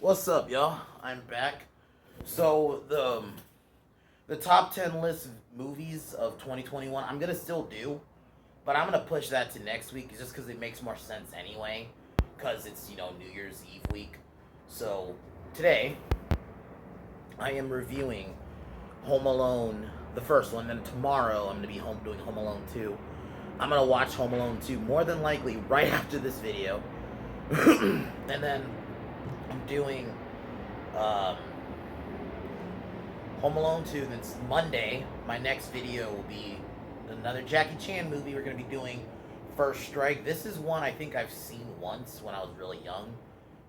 What's up, y'all? I'm back. So the top 10 list of movies of 2021, I'm gonna still do, but I'm gonna push that to next week just because it makes more sense anyway, because it's New Year's Eve week. So today I am reviewing Home Alone, the first one. Then tomorrow I'm gonna be home doing Home Alone 2. I'm gonna watch Home Alone 2 more than likely right after this video, and then I'm doing um, Home Alone 2. Then Monday, my next video will be another Jackie Chan movie. We're going to be doing First Strike. This is one I think I've seen once when I was really young,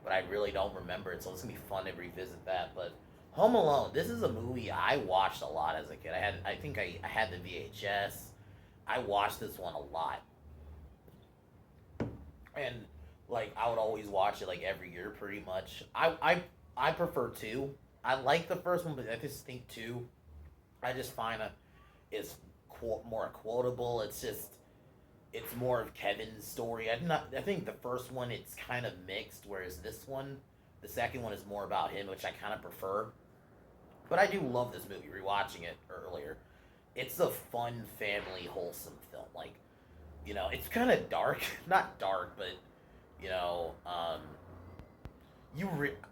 but I really don't remember it, so it's going to be fun to revisit that. But Home Alone, this is a movie I watched a lot as a kid. I had the VHS. I watched this one a lot. And like I would always watch it like every year pretty much. I prefer two. I like the first one, but I just think two. I just find it's more quotable. It's more of Kevin's story. I think the first one it's kind of mixed, whereas this one, the second one is more about him, which I kind of prefer. But I do love this movie. Rewatching it earlier, it's a fun family wholesome film. Like it's kind of dark, not dark, but you know,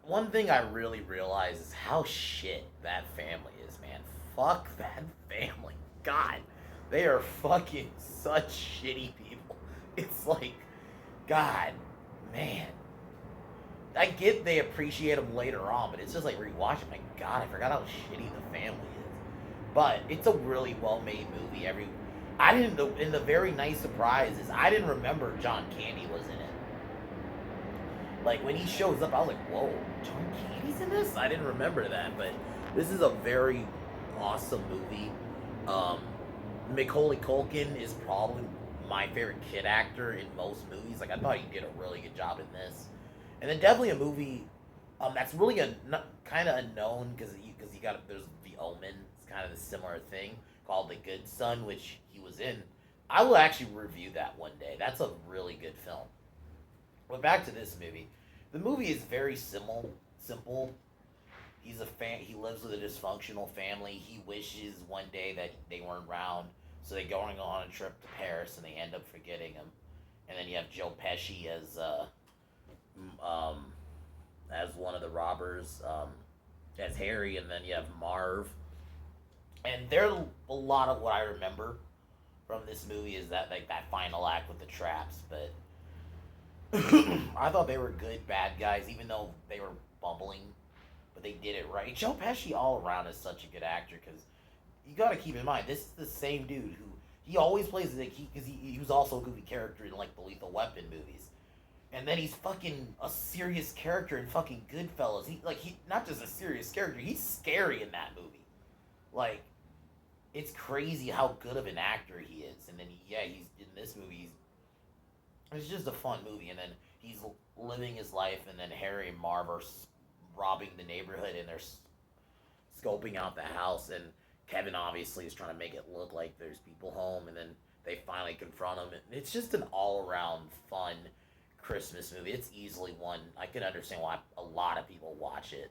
one thing I really realize is how shit that family is, man. Fuck that family. God, they are fucking such shitty people. It's like, God, man. I get they appreciate them later on, but it's just like rewatching. My God, I forgot how shitty the family is. But it's a really well made movie. I didn't. And the very nice surprise is I didn't remember John Candy was in it. Like when he shows up, I was like, "Whoa, John Candy's in this?" I didn't remember that, but this is a very awesome movie. Um, Macaulay Culkin is probably my favorite kid actor in most movies. Like I thought he did a really good job in this, and then definitely a movie that's really kind of unknown because you got there's The Omen. It's kind of a similar thing called The Good Son, which he was in. I will actually review that one day. That's a really good film. But back to this movie. The movie is very simple. Simple. He lives with a dysfunctional family. He wishes one day that they weren't around, so they go on a trip to Paris and they end up forgetting him. And then you have Joe Pesci um, as one of the robbers, as Harry, and then you have Marv. And there's a lot of what I remember from this movie is that like that final act with the traps, but I thought they were good bad guys, even though they were bumbling, but they did it right. Joe Pesci all around is such a good actor because you got to keep in mind this is the same dude who he always plays like he was also a goofy character in like the Lethal Weapon movies, and then he's fucking a serious character in fucking Goodfellas. He not just a serious character, he's scary in that movie. Like it's crazy how good of an actor he is, and then he's in this movie. It's just a fun movie, and then he's living his life, and then Harry and Marv are robbing the neighborhood, and they're scoping out the house, and Kevin obviously is trying to make it look like there's people home, and then they finally confront him. And it's just an all-around fun Christmas movie. It's easily one I can understand why a lot of people watch it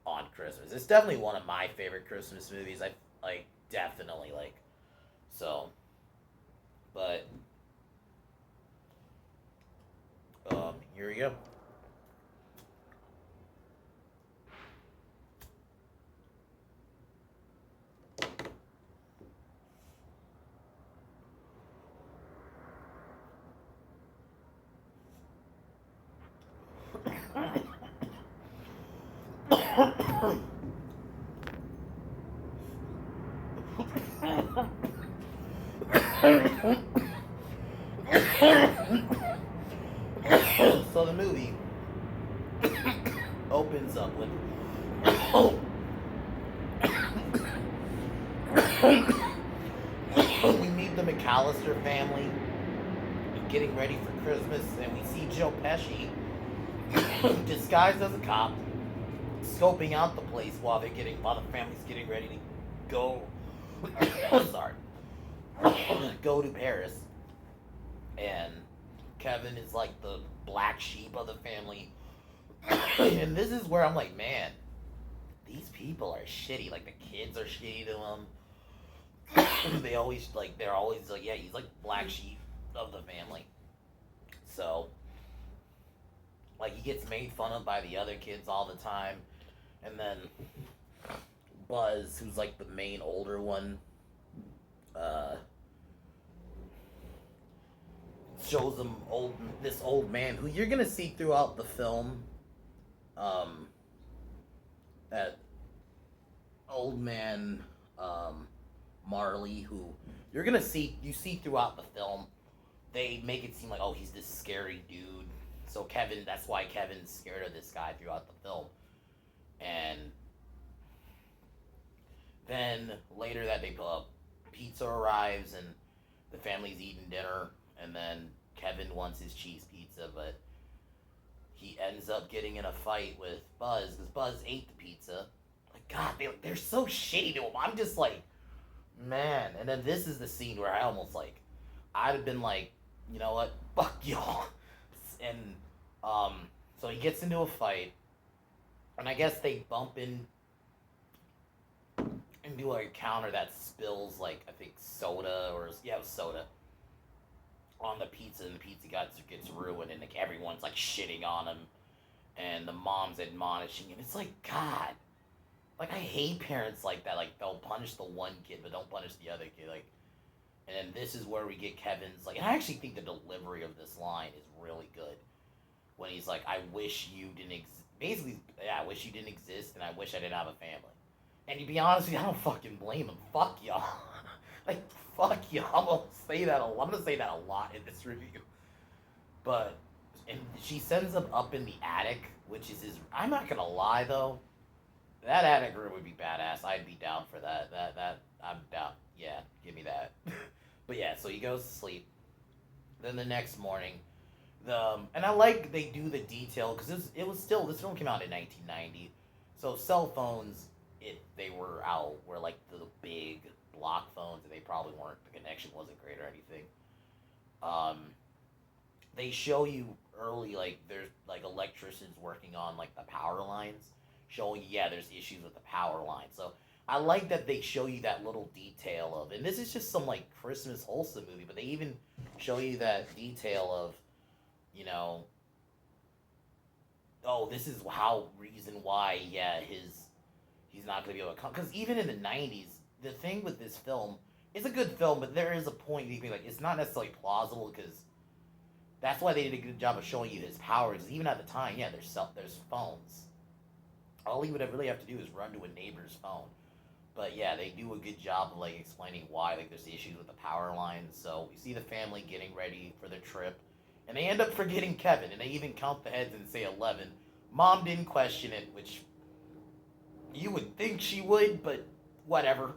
on Christmas. It's definitely one of my favorite Christmas movies. I like definitely like so, but. Here we go. So the movie opens up with we meet the McAllister family getting ready for Christmas, and we see Joe Pesci disguised as a cop scoping out the place while the family's getting ready to go. Sorry, go to Paris, and Kevin is like the black sheep of the family. And this is where I'm like, man, these people are shitty. Like the kids are shitty to him. They're always like, yeah, he's like black sheep of the family. So like he gets made fun of by the other kids all the time, and then Buzz, who's like the main older one, uh, shows him this old man who you're gonna see throughout the film. Um, that old man, um, Marley, who you see throughout the film. They make it seem like, oh, he's this scary dude. So Kevin, that's why Kevin's scared of this guy throughout the film. And then later that day, pizza arrives and the family's eating dinner, and then Kevin wants his cheese pizza, but he ends up getting in a fight with Buzz because Buzz ate the pizza. Like, God, they're so shitty to him. I'm just like, man. And then this is the scene where I almost like, I'd have been like, you know what, fuck y'all. And so he gets into a fight, and I guess they bump into a counter that spills like I think soda or yeah, it was soda on the pizza, and the pizza gets ruined, and like everyone's like shitting on him, and the mom's admonishing him. It's like, God, like I hate parents like that. Like they'll punish the one kid but don't punish the other kid. Like, and then this is where we get Kevin's like, and I actually think the delivery of this line is really good when he's like, I wish you didn't exist. Basically, yeah, I wish you didn't exist, and I wish I didn't have a family. And to be honest with you, I don't fucking blame him. Fuck y'all. Like, fuck y'all. I'm gonna say that a lot in this review. But, and she sends him up in the attic, which is his. I'm not gonna lie though, that attic room would be badass. I'd be down for that. I'm down. Yeah, give me that. But yeah, so he goes to sleep. Then the next morning, and I like they do the detail because it was still, this film came out in 1990, so cell phones, they were out, were like the big block phones, and they probably weren't, the connection wasn't great or anything. Um, they show you early, like there's like electricians working on like the power lines, showing you, yeah, there's issues with the power line. So I like that they show you that little detail of, and this is just some like Christmas wholesome movie, but they even show you that detail of, you know, oh, this is how reason why, yeah, he's not gonna be able to come. Because even in the '90s, the thing with this film, it's a good film, but there is a point you can be like, it's not necessarily plausible because that's why they did a good job of showing you his powers. Even at the time, yeah, there's phones. All he would really have to do is run to a neighbor's phone. But yeah, they do a good job of like explaining why like there's issues with the power lines. So we see the family getting ready for the trip, and they end up forgetting Kevin, and they even count the heads and say 11. Mom didn't question it, which you would think she would, but whatever.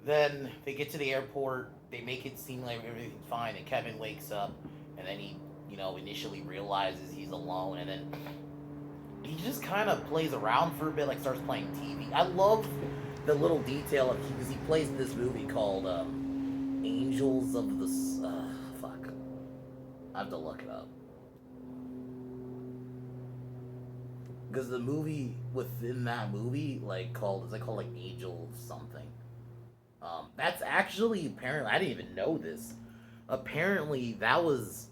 Then they get to the airport. They make it seem like everything's fine, and Kevin wakes up, and then he, initially realizes he's alone, and then he just kind of plays around for a bit, like starts playing TV. I love the little detail of because he plays in this movie called Angels of the fuck. I have to look it up because the movie within that movie is it called like Angel something. That's actually apparently I didn't even know this. Apparently that was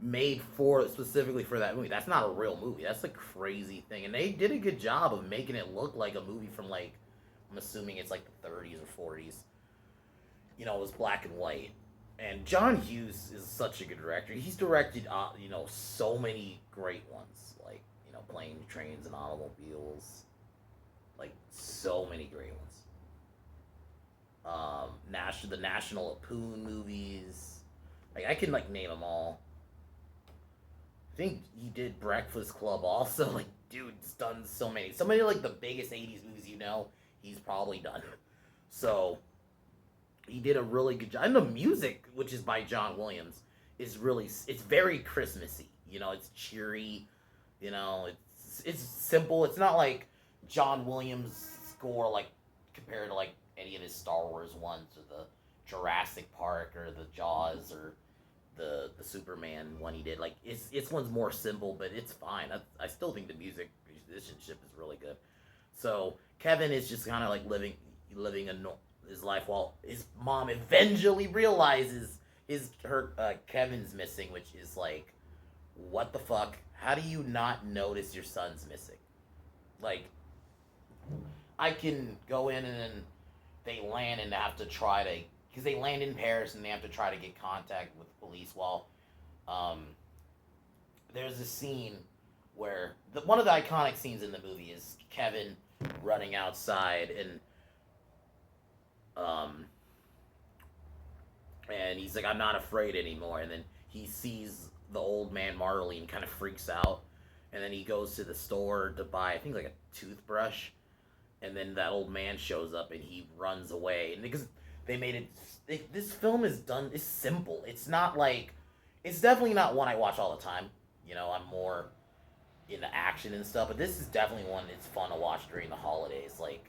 made for specifically for that movie. That's not a real movie. That's a crazy thing, and they did a good job of making it look like a movie from like I'm assuming it's like the 30s or 40s. It was black and white. And John Hughes is such a good director. He's directed so many great ones like Planes, Trains, and Automobiles. Like so many great ones. The National Lampoon movies. Like I can like name them all. I think he did Breakfast Club also. Like, dude's done so many like the biggest 80s movies he's probably done. So, he did a really good job. And the music, which is by John Williams, it's very Christmassy. It's cheery. It's simple. It's not like John Williams' score, like, compared to, like, any of his Star Wars ones or the Jurassic Park or the Jaws or the Superman one he did. Like it's one's more simple, but it's fine. I still think the musicianship is really good. So Kevin is just kind of like living his life while his mom eventually realizes her Kevin's missing, which is like, what the fuck? How do you not notice your son's missing? Like, I can go in and then they land and have to try to, because they land in Paris and they have to try to get contact with the police. While um, there's a scene where one of the iconic scenes in the movie is Kevin running outside um, and he's like, I'm not afraid anymore. And then he sees the old man Marley and kind of freaks out. And then he goes to the store to buy, I think, like a toothbrush. And then that old man shows up and he runs away. And because they made this film is simple. It's not like, it's definitely not one I watch all the time. You know, I'm more into action and stuff. But this is definitely one that's fun to watch during the holidays. Like,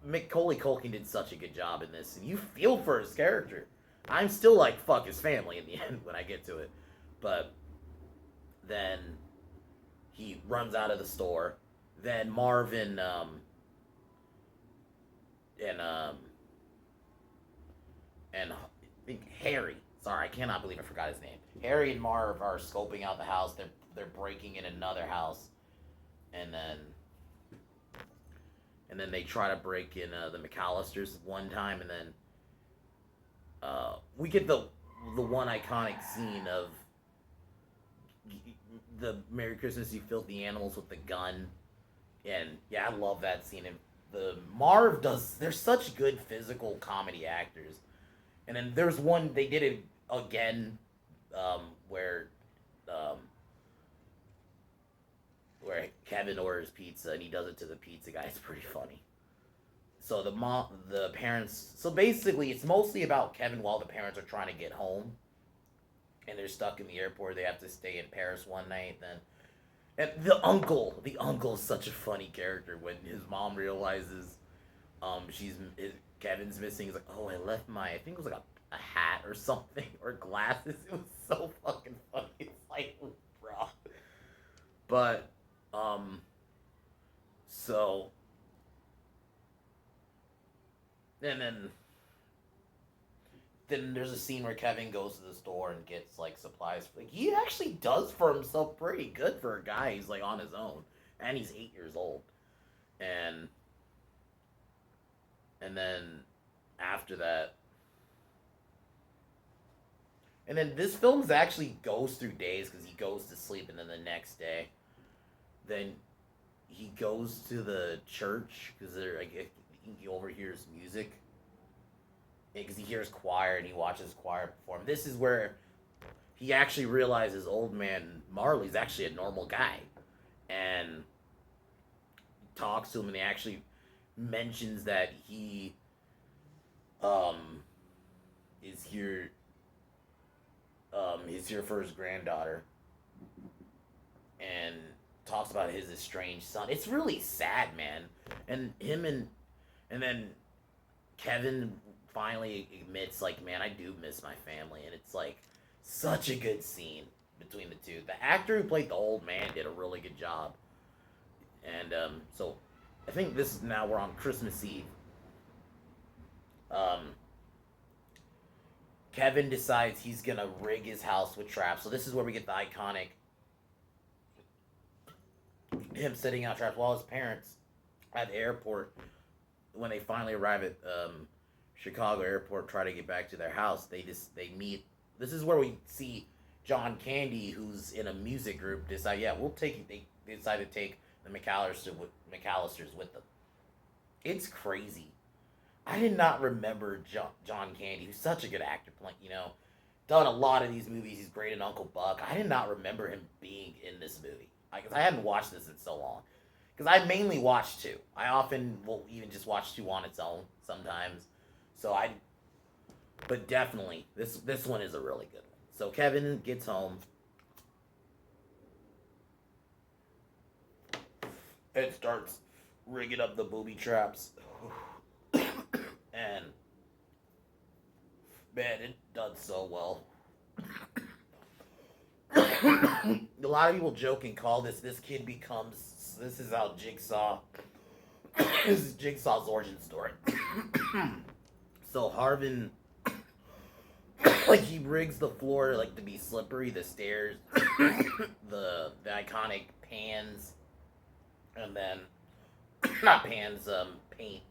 Macaulay Culkin did such a good job in this, and you feel for his character. I'm still like, fuck his family in the end when I get to it. But then he runs out of the store. Then Marvin and I think Harry. Sorry, I cannot believe I forgot his name. Harry and Marv are scoping out the house. They're breaking in another house, and then they try to break in the McAllisters one time, and then we get the one iconic scene of the Merry Christmas, You Filthy Animals with the gun, and yeah, I love that scene. And the Marv does. They're such good physical comedy actors, and then there's one they did it again, where um, where Kevin orders pizza and he does it to the pizza guy. It's pretty funny. So the parents. So basically, it's mostly about Kevin while the parents are trying to get home, and they're stuck in the airport. They have to stay in Paris one night. Then, and the uncle is such a funny character when his mom realizes, Kevin's missing. He's like, oh, I left I think it was like a hat or something or glasses. It was so fucking funny. It's like, bro. But so and then there's a scene where Kevin goes to the store and gets like supplies. Like, he actually does for himself pretty good for a guy. He's like on his own, and he's 8 years old. And then after that, and then this film actually goes through days because he goes to sleep, and then the next day, then he goes to the church because he overhears music because he hears choir and he watches choir perform. This is where he actually realizes old man Marley's actually a normal guy, and talks to him, and he actually mentions that he is here he's here for his granddaughter, and talks about his estranged son. It's really sad, man. And then Kevin finally admits, like, man, I do miss my family, and it's like such a good scene between the two. The actor who played the old man did a really good job. And so I think now we're on Christmas Eve. Kevin decides he's gonna rig his house with traps. So this is where we get the iconic him setting out traps while his parents at the airport, when they finally arrive at Chicago airport, try to get back to their house. They meet. This is where we see John Candy, who's in a music group, decide, yeah, we'll take it. They decide to take the McAllisters with them. It's crazy. I did not remember John Candy, who's such a good actor, done a lot of these movies. He's great in Uncle Buck. I did not remember him being in this movie. I hadn't watched this in so long. Because I mainly watch two. I often will even just watch two on its own sometimes. But definitely, this one is a really good one. So Kevin gets home and starts rigging up the booby traps. And man, it does so well. A lot of people joke and call this kid becomes, this is how Jigsaw, this is Jigsaw's origin story. So Harvin, like, he rigs the floor like to be slippery, the stairs, the iconic pans, and then not pans, paint.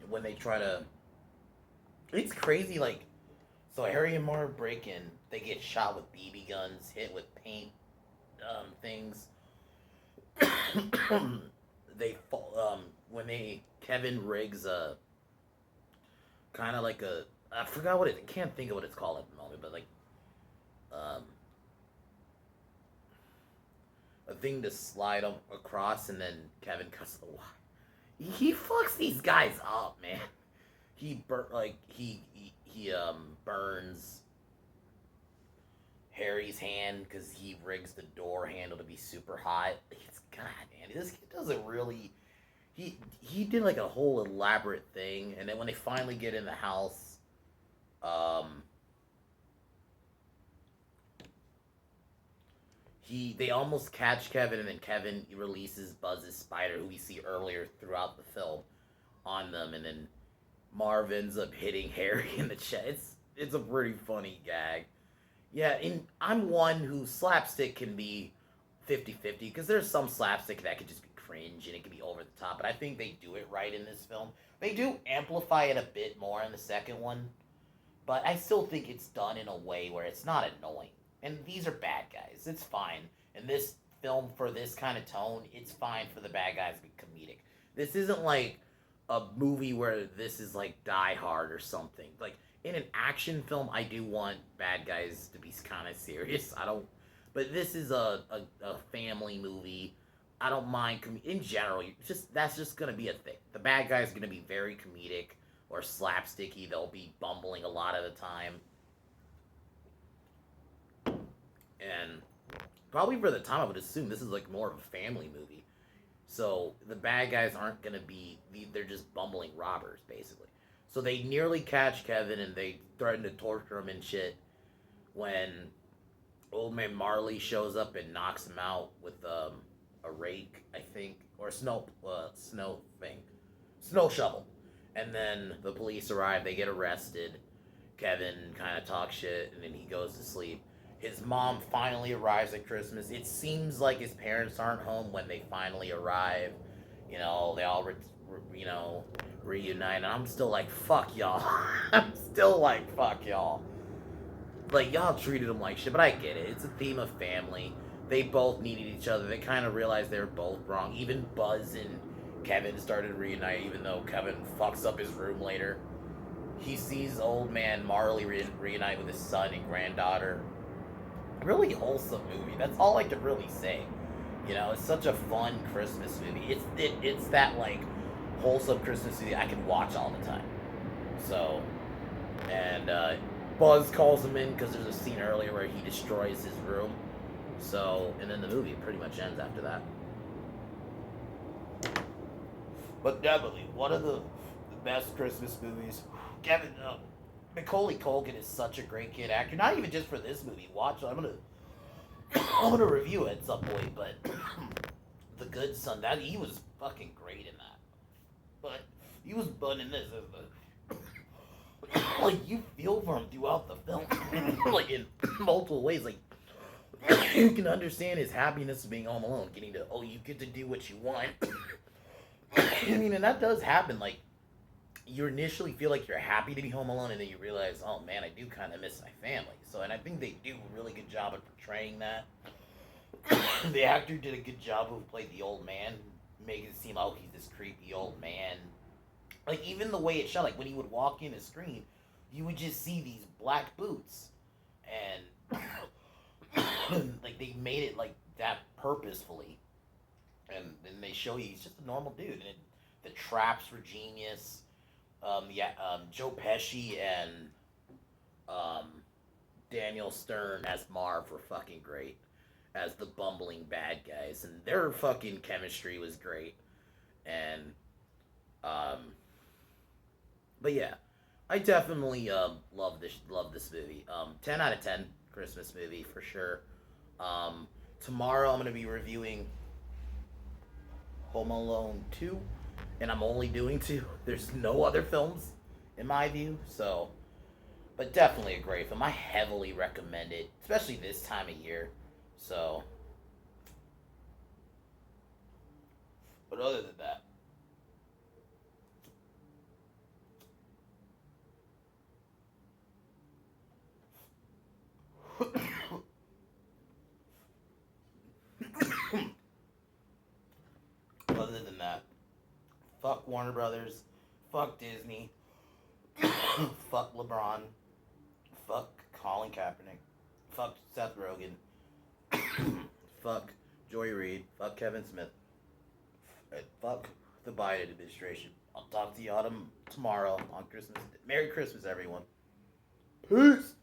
When they try to, it's crazy. Like, so Harry and Marv break in, they get shot with BB guns, hit with paint, things. They fall. When they Kevin rigs a kind of like a, I forgot what it. I can't think of what it's called at the moment, but like um a thing to slide across, and then Kevin cuts the wire. He fucks these guys up, man. He burns Harry's hand because he rigs the door handle to be super hot. It's, God, man, this kid doesn't really. He did like a whole elaborate thing, and then when they finally get in the house, um, they almost catch Kevin, and then Kevin releases Buzz's spider, who we see earlier throughout the film, on them, and then Marv ends up hitting Harry in the chest. It's a pretty funny gag. Yeah, and I'm one who slapstick can be 50-50, because there's some slapstick that could just be cringe and it can be over the top, but I think they do it right in this film. They do amplify it a bit more in the second one, but I still think it's done in a way where it's not annoying. And these are bad guys. It's fine. In this film, for this kind of tone, it's fine for the bad guys to be comedic. This isn't like a movie where this is like Die Hard or something. Like, in an action film, I do want bad guys to be kind of serious. I don't, but this is a family movie. I don't mind in general. That's just gonna be a thing. The bad guy's gonna be very comedic or slapsticky. They'll be bumbling a lot of the time, and probably for the time, I would assume this is like more of a family movie. So the bad guys aren't gonna be. They're just bumbling robbers, basically. So they nearly catch Kevin, and they threaten to torture him and shit when old man Marley shows up and knocks him out with a rake, I think, or a snow shovel. And then the police arrive. They get arrested. Kevin kind of talks shit, and then he goes to sleep. His mom finally arrives at Christmas. It seems like his parents aren't home when they finally arrive. You know, they all reunite, and I'm still like, fuck y'all. I'm still like, fuck y'all. Like, y'all treated him like shit, but I get it. It's a theme of family. They both needed each other. They kind of realized they were both wrong. Even Buzz and Kevin started to reunite, even though Kevin fucks up his room later. He sees old man Marley reunite with his son and granddaughter. Really wholesome movie. That's all I could really say. You know, it's such a fun Christmas movie. It's that, like, wholesome Christmas movie I can watch all the time. So, and Buzz calls him in because there's a scene earlier where he destroys his room. So, and then the movie pretty much ends after that. But definitely, one of the best Christmas movies. Kevin, Macaulay Culkin is such a great kid actor. Not even just for this movie. Watch, I'm gonna review it at some point. But The Good Son, he was fucking great in that. But he was fun in this. Like, you feel for him throughout the film, like in multiple ways. Like, you can understand his happiness of being home alone, getting to, you get to do what you want. I mean, and that does happen. Like, you initially feel like you're happy to be home alone, and then you realize, oh man, I do kind of miss my family. So, and I think they do a really good job of portraying that. The actor did a good job who played the old man, making it seem like he's this creepy old man. Like, even the way it shot, like when he would walk in the screen, you would just see these black boots, and like they made it like that purposefully, and then they show you he's just a normal dude, and the traps were genius. Joe Pesci and Daniel Stern as Marv were fucking great as the bumbling bad guys, and their fucking chemistry was great. And but yeah, I definitely love this movie. 10 out of 10 Christmas movie for sure. Um, Tomorrow I'm gonna be reviewing Home Alone 2, and I'm only doing two. There's no other films in my view, so but definitely a great film. I heavily recommend it, especially this time of year. So, but other than that, other than that, fuck Warner Brothers, fuck Disney, fuck LeBron, fuck Colin Kaepernick, fuck Seth Rogen, fuck Joy Reid, fuck Kevin Smith, and fuck the Biden administration. I'll talk to you autumn tomorrow on Christmas. Merry Christmas, everyone. Peace.